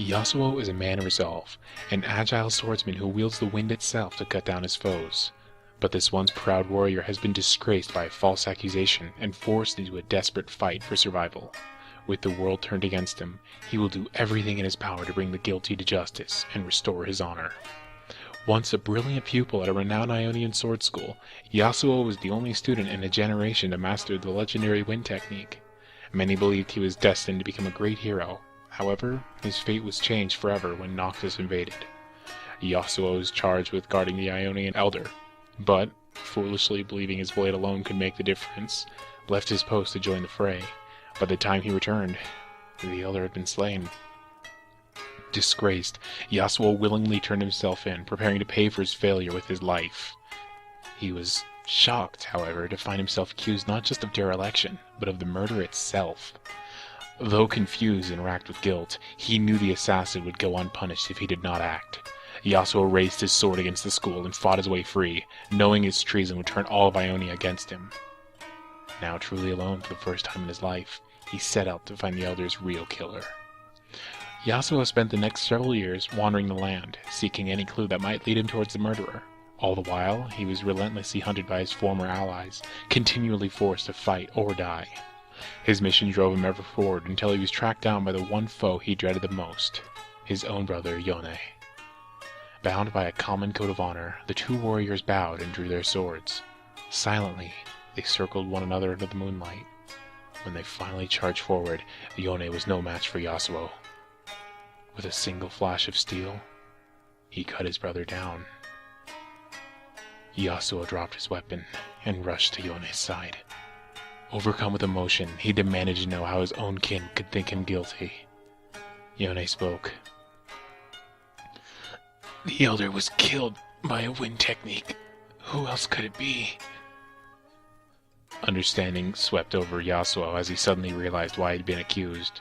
Yasuo is a man of resolve, an agile swordsman who wields the wind itself to cut down his foes. But this once proud warrior has been disgraced by a false accusation and forced into a desperate fight for survival. With the world turned against him, he will do everything in his power to bring the guilty to justice and restore his honor. Once a brilliant pupil at a renowned Ionian sword school, Yasuo was the only student in a generation to master the legendary wind technique. Many believed he was destined to become a great hero. However, his fate was changed forever when Noctis invaded. Yasuo was charged with guarding the Ionian Elder, but, foolishly believing his blade alone could make the difference, left his post to join the fray. By the time he returned, the Elder had been slain. Disgraced, Yasuo willingly turned himself in, preparing to pay for his failure with his life. He was shocked, however, to find himself accused not just of dereliction, but of the murder itself. Though confused and racked with guilt, he knew the assassin would go unpunished if he did not act. Yasuo raised his sword against the school and fought his way free, knowing his treason would turn all of Ionia against him. Now truly alone for the first time in his life, he set out to find the Elder's real killer. Yasuo spent the next several years wandering the land, seeking any clue that might lead him towards the murderer. All the while, he was relentlessly hunted by his former allies, continually forced to fight or die. His mission drove him ever forward until he was tracked down by the one foe he dreaded the most, his own brother Yone. Bound by a common code of honor, the two warriors bowed and drew their swords. Silently, they circled one another under the moonlight. When they finally charged forward, Yone was no match for Yasuo. With a single flash of steel, he cut his brother down. Yasuo dropped his weapon and rushed to Yone's side. Overcome with emotion, he demanded to know how his own kin could think him guilty. Yone spoke. "The Elder was killed by a wind technique. Who else could it be?" Understanding swept over Yasuo as he suddenly realized why he'd been accused.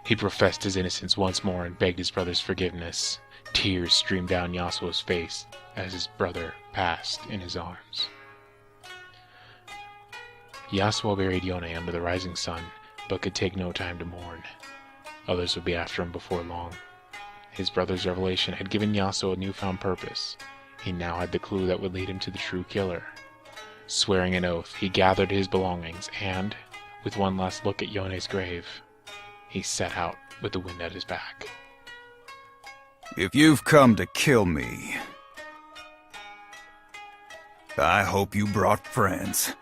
He professed his innocence once more and begged his brother's forgiveness. Tears streamed down Yasuo's face as his brother passed in his arms. Yasuo buried Yone under the rising sun, but could take no time to mourn. Others would be after him before long. His brother's revelation had given Yasuo a newfound purpose. He now had the clue that would lead him to the true killer. Swearing an oath, he gathered his belongings and, with one last look at Yone's grave, he set out with the wind at his back. If you've come to kill me, I hope you brought friends.